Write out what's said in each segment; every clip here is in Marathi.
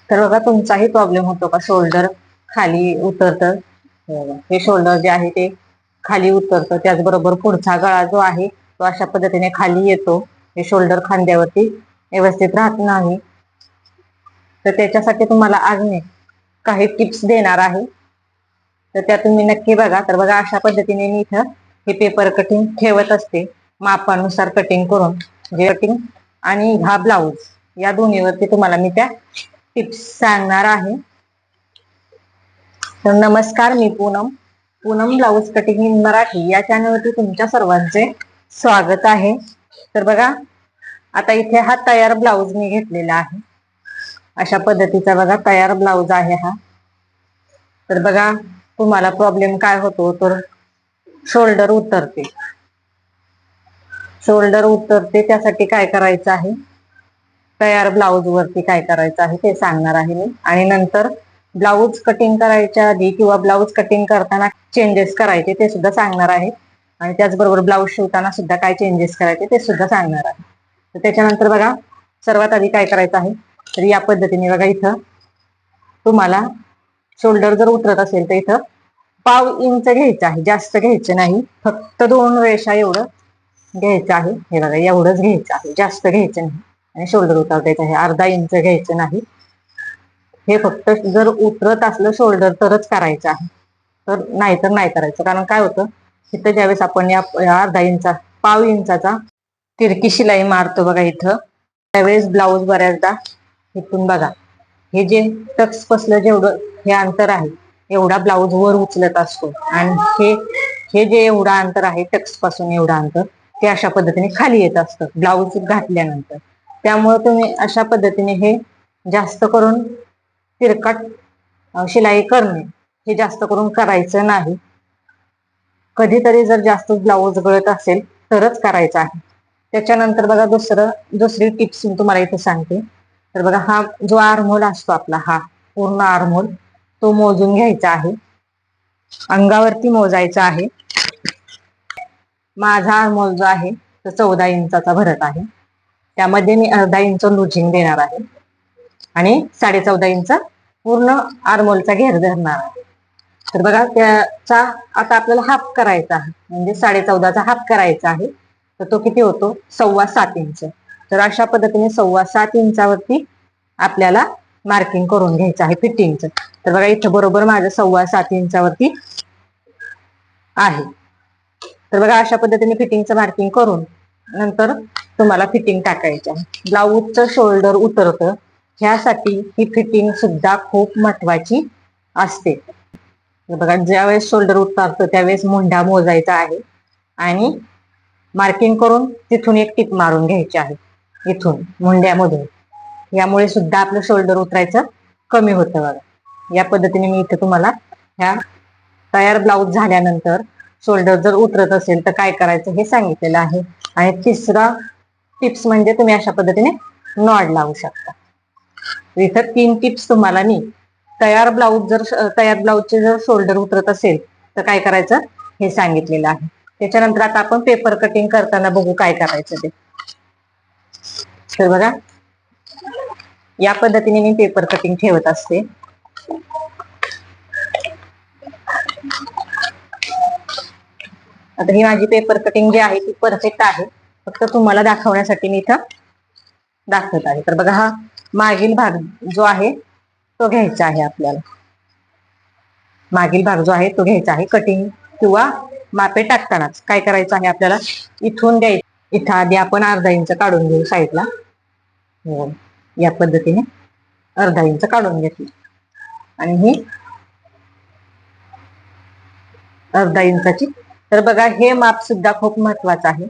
तर बघा तुमचाही प्रॉब्लेम होतो का शोल्डर खाली उतरतं. हे शोल्डर जे आहे ते खाली उतरतं. त्याचबरोबर पुढचा गळा जो आहे तो अशा पद्धतीने खाली येतो. हे शोल्डर खांद्यावरती व्यवस्थित राहत नाही. तर त्याच्यासाठी तुम्हाला आज मी काही टिप्स देणार आहे. तर त्या तुम्ही नक्की बघा. तर बघा अशा पद्धतीने मी इथं हे पेपर कटिंग ठेवत असते मापानुसार कटिंग करून. जे कटिंग आणि हा ब्लाऊज या दोन्हीवरती तुम्हाला मी त्या टिप्स सांगणार आहे. तर नमस्कार, मी Poonam blouse cutting in Marathi या चॅनलवरती तुमच्या सर्वांचे स्वागत आहे. तर बघा आता इथे हा तयार ब्लाऊज मी घेतलेला आहे. अशा पद्धतीचा बघा तयार ब्लाऊज आहे हा. तर बघा तुम्हाला प्रॉब्लेम काय होतो तर शोल्डर उतरते. त्यासाठी काय करायचं आहे, तयार ब्लाऊज वरती काय करायचं आहे ते सांगणार आहे मी. आणि नंतर ब्लाऊज कटिंग करायच्या आधी किंवा ब्लाऊज कटिंग करताना चेंजेस करायचे ते सुद्धा सांगणार आहे. आणि त्याचबरोबर ब्लाऊज शिवताना सुद्धा काय चेंजेस करायचे ते सुद्धा सांगणार आहे. तर त्याच्यानंतर बघा सर्वात आधी काय करायचं आहे, तर या पद्धतीने बघा इथं तुम्हाला शोल्डर जर उतरत असेल तर इथं पाव इंच घ्यायचं आहे, जास्त घ्यायचं नाही. फक्त 2 रेषा एवढं घ्यायचं आहे. हे बघा एवढंच घ्यायचं आहे, जास्त घ्यायचं नाही. आणि शोल्डर उतरतायचं आहे, अर्धा इंच घ्यायचं नाही. हे फक्त जर उतरत असलं शोल्डर तरच करायचं आहे, तर नाहीतर नाही करायचं. कारण काय होतं इथं ज्यावेळेस आपण या अर्धा इंचा पाव इंचाचा तिरकी शिलाई मारतो बघा इथं, त्यावेळेस ब्लाऊज बऱ्याचदा इथून बघा हे जे टक्स पासलं जेवढं हे अंतर आहे एवढा ब्लाऊज वर उचलत असतो. आणि हे जे एवढं अंतर आहे टक्स पासून एवढं अंतर ते अशा पद्धतीने खाली येत असतं ब्लाऊज घातल्यानंतर. त्यामुळे तुम्ही अशा पद्धतीने हे जास्त करून तिरकट शिलाई करणे हे जास्त करून करायचं नाही. कधीतरी जर जास्त ब्लाऊज गळत असेल तरच करायचं आहे. त्याच्यानंतर बघा दुसरी टिप्स मी तुम्हाला इथे सांगते. तर बघा हा जो आर्महोल असतो आपला, हा पूर्ण आर्महोल तो मोजून घ्यायचा आहे, अंगावरती मोजायचा आहे. माझा आर्महोल जो आहे तो 14 इंचाचा भरत आहे. त्यामध्ये मी अर्धा इंच लुजिंग देणार आहे आणि 14.5 इंच पूर्ण आर्महोलचा घेर धरणार आहे. तर बघा त्याचा आता आपल्याला हाफ करायचा आहे, म्हणजे 14.5चा हाफ करायचा आहे. तर तो किती होतो, 7.25 इंच. तर अशा पद्धतीने 7.25 इंचावरती आपल्याला मार्किंग करून घ्यायचं आहे फिटिंगचं. तर बघा इथं बरोबर माझं 7.25 इंचावरती आहे. तर बघा अशा पद्धतीने फिटिंगचं मार्किंग करून नंतर तुम्हाला फिटिंग टाकायची आहे. ब्लाऊजचं शोल्डर उतरतं ह्यासाठी ही फिटिंग सुद्धा खूप महत्वाची असते. बघा ज्यावेळेस शोल्डर उतरतं त्यावेळेस मुंढा मोजायचा आहे आणि मार्किंग करून तिथून एक टिप मारून घ्यायची आहे इथून मुंड्यामधून. यामुळे सुद्धा आपलं शोल्डर उतरायचं कमी होतं. बघा या पद्धतीने मी इथे तुम्हाला ह्या तयार ब्लाऊज झाल्यानंतर शोल्डर जर उतरत असेल तर काय करायचं हे सांगितलेलं आहे. आणि तिसरा टिप्स म्हणजे तुम्ही अशा पद्धतीने नॉड लावू शकता. इथं 3 टिप्स तुम्हाला मी तयार ब्लाऊजचे जर शोल्डर उतरत असेल तर काय करायचं हे सांगितलेलं आहे. त्याच्यानंतर आता आपण पेपर कटिंग करताना बघू काय करायचं ते. तर बघा या पद्धतीने मी पेपर कटिंग ठेवत असते. आता ही माझी पेपर कटिंग जी आहे ती परफेक्ट आहे, फक्त तुम्हाला दाखवण्यासाठी मी इथं दाखवत आहे. तर बघा हा मागील भाग जो आहे तो घ्यायचा आहे आपल्याला. मागील भाग जो आहे तो घ्यायचा आहे. कटिंग किंवा मापे टाकतानाच काय करायचं आहे आपल्याला, इथून द्यायचं. इथं आधी आपण अर्धा इंच काढून घेऊ साईडला. या पद्धतीने अर्धा इंच काढून घेतली आणि ही अर्धा इंचाची. तर बघा हे माप सुद्धा खूप महत्वाचं आहे.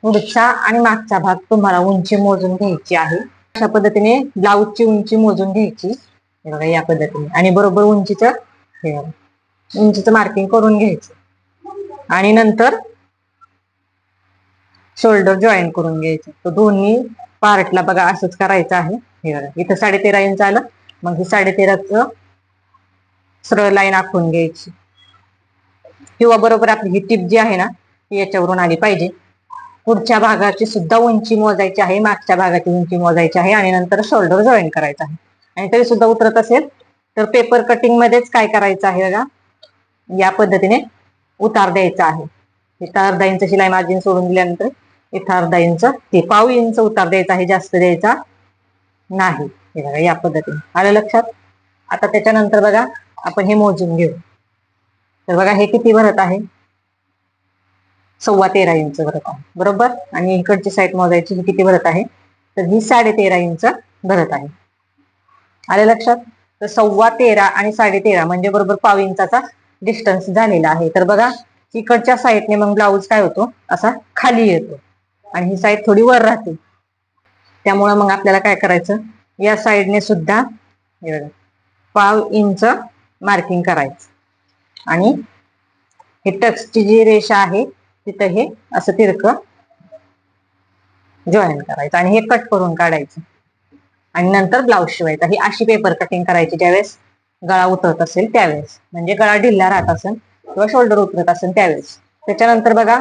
पुढचा आणि मागचा भाग तुम्हाला उंची मोजून घ्यायची आहे. अशा पद्धतीने ब्लाऊजची उंची मोजून घ्यायची बघा या पद्धतीने. आणि बरोबर उंचीचं मार्किंग करून घ्यायचं आणि नंतर शोल्डर जॉईन करून घ्यायचं. तर दोन्ही पार्टला बघा असंच करायचं आहे. हे बघा इथं 13.5 इंच आलं, मग ही 13.5च सरळ लाईन आखून घ्यायची. किंवा बरोबर आपली ही टिप जी आहे ना ती याच्यावरून आली पाहिजे. पुढच्या भागाची सुद्धा उंची मोजायची आहे, मागच्या भागाची उंची मोजायची आहे आणि नंतर शोल्डर जॉईन करायचा आहे. आणि तरी सुद्धा उतरत असेल तर पेपर कटिंग मध्येच काय करायचं आहे बघा, या पद्धतीने उतार द्यायचा आहे. इथं अर्धा इंच शिलाई मार्जिन सोडून दिल्यानंतर इथं अर्धा इंच, ते पाव इंच उतार द्यायचा आहे, जास्त द्यायचा नाही. हे बघा या पद्धतीने आलं लक्षात. आता त्याच्यानंतर बघा आपण हे मोजून घेऊ. तर बघा हे किती भरत आहे, 13.25 इंच भरत आहे बरोबर. आणि इकडची साईड मोजायची, ही किती भरत आहे, तर ही 13.5 इंच भरत आहे. आले लक्षात. तर 13.25 आणि 13.5 म्हणजे बरोबर पाव इंचाचा डिस्टन्स झालेला आहे. तर बघा इकडच्या साईडने मग ब्लाऊज काय होतो, असा खाली येतो आणि ही साईड थोडी वर राहते. त्यामुळे मग आपल्याला काय करायचं, या साईडने सुद्धा पाव इंच मार्किंग करायचं आणि हे टक्सची जी रेषा आहे तिथं हे असं तिरकं जॉईन करायचं आणि हे कट करून काढायचं आणि नंतर ब्लाऊज शिवायचा. ही अशी पेपर कटिंग करायची ज्यावेळेस गळा उतरत असेल त्यावेळेस, म्हणजे गळा ढिल्ला राहत असेल किंवा शोल्डर उतरत असेल त्यावेळेस. त्याच्यानंतर बघा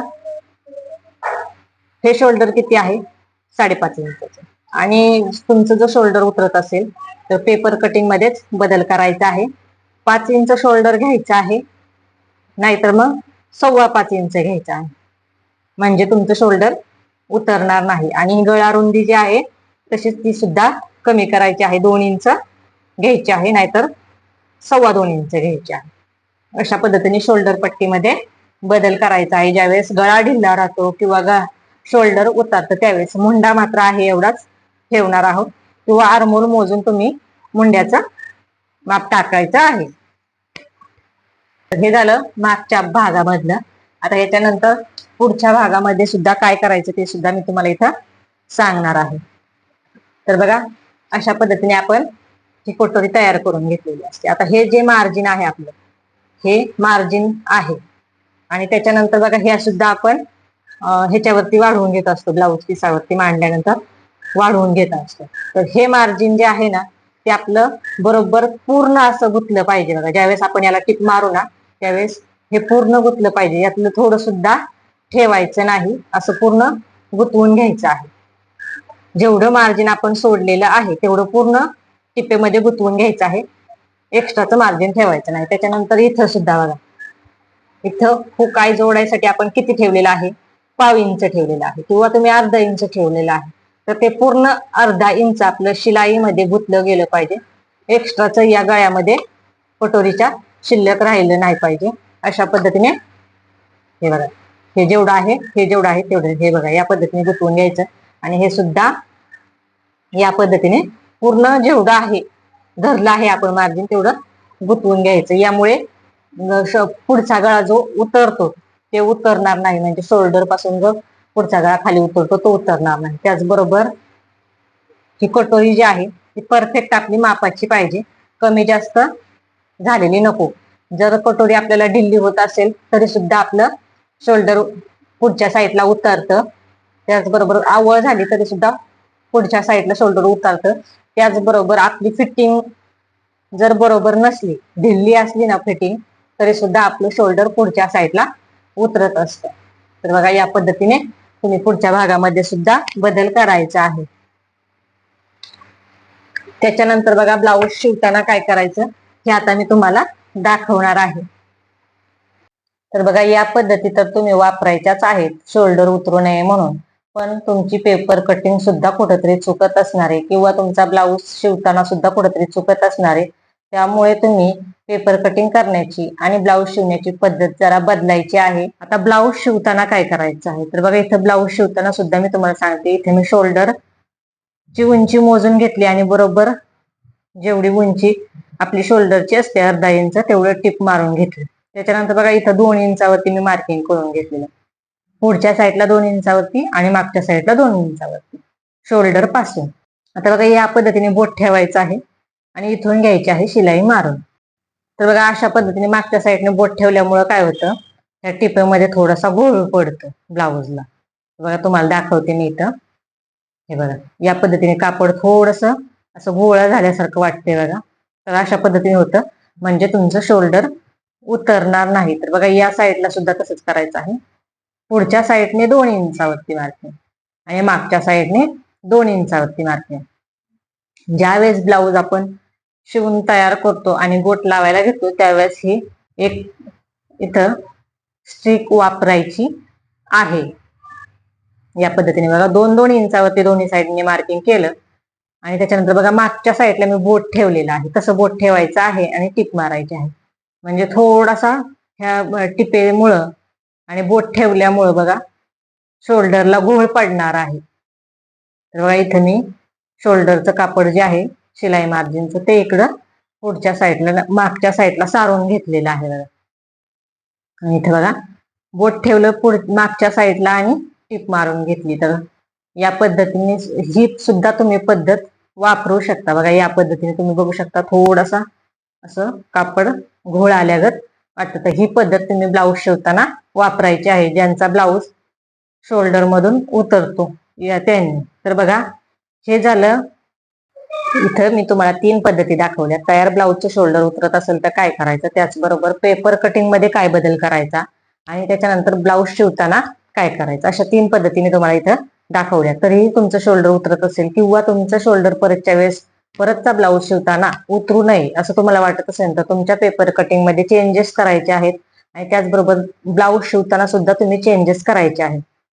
हे शोल्डर किती आहे, 5.5 इंच. आणि तुमचं जर शोल्डर उतरत असेल तर पेपर कटिंग मध्येच बदल करायचा आहे. 5 इंच शोल्डर घ्यायचा आहे, नाहीतर मग 5.25 इंच घ्यायचा आहे, म्हणजे तुमचं शोल्डर उतरणार नाही. आणि गळा रुंदी जी आहे तशीच ती सुद्धा कमी करायची आहे, 2 इंच घ्यायची आहे, नाहीतर 2.25 इंच घ्यायची आहे. अशा पद्धतीने शोल्डर पट्टीमध्ये बदल करायचा आहे ज्यावेळेस गळा ढिल्ला राहतो किंवा शोल्डर उतरतं त्यावेळेस. मुंडा मात्र आहे एवढाच ठेवणार आहोत, किंवा आरमोल मोजून तुम्ही मुंड्याचं माप टाकायचं आहे. हे झालं मागच्या भागामधलं. आता याच्यानंतर पुढच्या भागामध्ये सुद्धा काय करायचं ते सुद्धा मी तुम्हाला इथं सांगणार आहे. तर बघा अशा पद्धतीने आपण ही कटोरी तयार करून घेतलेली असते. आता हे जे मार्जिन आहे आपलं, हे मार्जिन आहे. आणि त्याच्यानंतर बघा हे सुद्धा आपण ह्याच्यावरती वाढवून घेत असतो, ब्लाऊज पिसावरती मांडल्यानंतर वाढवून घेत असतो. तर हे मार्जिन जे आहे ना ते आपलं बरोबर पूर्ण असं गुंतलं पाहिजे बघा. ज्यावेळेस आपण याला टिप मारू ना त्यावेळेस हे पूर्ण गुंतलं पाहिजे, यातलं थोडं सुद्धा ठेवायचं नाही, असं पूर्ण गुंतवून घ्यायचं आहे. जेवढं मार्जिन आपण सोडलेलं आहे तेवढं पूर्ण टिपेमध्ये गुंतवून घ्यायचं आहे, एक्स्ट्राचं मार्जिन ठेवायचं नाही. त्याच्यानंतर इथं सुद्धा बघा, इथं हुकाई जोडायसाठी आपण किती ठेवलेलं आहे, पाव इंच ठेवलेलं आहे, किंवा तुम्ही अर्धा इंच ठेवलेलं आहे. तर ते पूर्ण अर्धा इंच आपलं शिलाईमध्ये गुंतलं गेलं पाहिजे. एक्स्ट्राचं या गळ्यामध्ये कटोरीच्या शिल्लक राहिलं नाही पाहिजे. अशा पद्धतीने हे बघा, हे जेवढं आहे तेवढं हे बघा या पद्धतीने गुंतवून घ्यायचं. आणि हे सुद्धा या पद्धतीने पूर्ण जेवढं आहे धरलं आहे आपण मार्जिन तेवढं गुंतवून घ्यायचं. यामुळे पुढचा गळा जो उतरतो ते उतरणार नाही, म्हणजे शोल्डर पासून जो पुढचा गळा खाली उतरतो तो उतरणार नाही. त्याचबरोबर ही कटोरी जी आहे ती परफेक्ट आपली मापाची पाहिजे, कमी जास्त झालेली नको. जर कटोरी आपल्याला ढिल्ली होत असेल तरी सुद्धा आपलं शोल्डर पुढच्या साईडला उतरतं. त्याचबरोबर आवळ झाली तरी सुद्धा पुढच्या साईडला शोल्डर उतरतं. त्याचबरोबर आपली फिटिंग जर बरोबर नसली, ढिल्ली असली ना फिटिंग, तरी सुद्धा आपलं शोल्डर पुढच्या साईडला उतरत असतं. तर बघा या पद्धतीने तुम्ही पुढच्या भागामध्ये सुद्धा बदल करायचा आहे. त्याच्यानंतर बघा ब्लाऊज शिवताना काय करायचं हे आता मी तुम्हाला दाखवणार आहे. तर बघा या पद्धती तर तुम्ही वापरायच्याच आहेत शोल्डर उतरू नये म्हणून, पण तुमची पेपर कटिंग सुद्धा कुठेतरी चुकत असणार आहे, किंवा तुमचा ब्लाऊज शिवताना सुद्धा कुठेतरी चुकत असणार आहे. त्यामुळे तुम्ही पेपर कटिंग करण्याची आणि ब्लाऊज शिवण्याची पद्धत जरा बदलायची आहे. आता ब्लाऊज शिवताना काय करायचं आहे, तर बघा इथं ब्लाऊज शिवताना सुद्धा मी तुम्हाला सांगते, इथे मी शोल्डर ची उंची मोजून घेतली आणि बरोबर जेवढी उंची आपली शोल्डरची असते अर्धा इंच तेवढं टिप मारून घेतली. त्याच्यानंतर बघा इथं 2 इंचावरती मी मार्किंग करून घेतलेलं, पुढच्या साईडला 2 इंचावरती आणि मागच्या साईडला 2 इंचावरती शोल्डर पासून. आता बघा या पद्धतीने बोट ठेवायचं आहे आणि इथून घ्यायची आहे शिलाई मारून. तर बघा अशा पद्धतीने मागच्या साईडने बोट ठेवल्यामुळं काय होतं, त्या टिपेमध्ये थोडासा गोळ पडतो ब्लाऊजला. बघा तुम्हाला दाखवते मी इथं, हे बघा या पद्धतीने कापड थोडस असं गोळा झाल्यासारखं वाटते बघा. तर अशा पद्धतीने होतं, म्हणजे तुमचं शोल्डर उतरणार नाही. तर बघा या साईडला सुद्धा तसंच करायचं आहे, पुढच्या साईडने 2 इंचावरती मार्किंग आणि मागच्या साईडने 2 इंचावरती मार्किंग. ज्यावेळेस ब्लाऊज आपण शिवून तयार करतो आणि बोट लावायला घेतो त्यावेळेस ही एक इथं स्ट्रिक वापरायची आहे. या पद्धतीने बघा 2-2 इंचावरती दोन्ही साईडने मार्किंग केलं आणि त्याच्यानंतर बघा मागच्या साईडला मी बोट ठेवलेला आहे. तसं बोट ठेवायचं आहे आणि टिप मारायची आहे. म्हणजे थोडासा ह्या टिपेमुळं आणि बोट ठेवल्यामुळं बघा शोल्डरला घोळ पडणार आहे. तर बघा इथं मी शोल्डरचं कापड जे आहे शिलाई मार्जिनचं ते इकडं पुढच्या साईडला मागच्या साईडला सारून घेतलेलं आहे बघा. आणि इथं बघा बोट ठेवलं मागच्या साईडला आणि टिप मारून घेतली. तर या पद्धतीने ही सुद्धा तुम्ही पद्धत वापरू शकता. बघा या पद्धतीने तुम्ही बघू शकता थोडासा असं कापड घोळ आल्यागत वाटतं. तर ही पद्धत तुम्ही ब्लाऊज शिवताना वापरायची आहे, ज्यांचा ब्लाऊज शोल्डर मधून उतरतो या त्यांनी. तर बघा हे झालं. इथं मी तुम्हाला 3 पद्धती दाखवल्या. तयार ब्लाऊजचे शोल्डर उतरत असेल तर काय करायचं, त्याचबरोबर पेपर कटिंग मध्ये काय बदल करायचा आणि त्याच्यानंतर ब्लाऊज शिवताना काय करायचं, अशा 3 पद्धतीने तुम्हाला इथं दाखवल्या. तरीही तुमचं शोल्डर उतरत असेल किंवा तुमचं शोल्डर परतच्या वेळेस परतचा ब्लाऊज शिवताना उतरू नये असं तुम्हाला वाटत असेल तर तुमच्या पेपर कटिंग मध्ये चेंजेस करायचे आहेत आणि त्याचबरोबर ब्लाऊज शिवताना सुद्धा तुम्ही चेंजेस करायचे आहेत.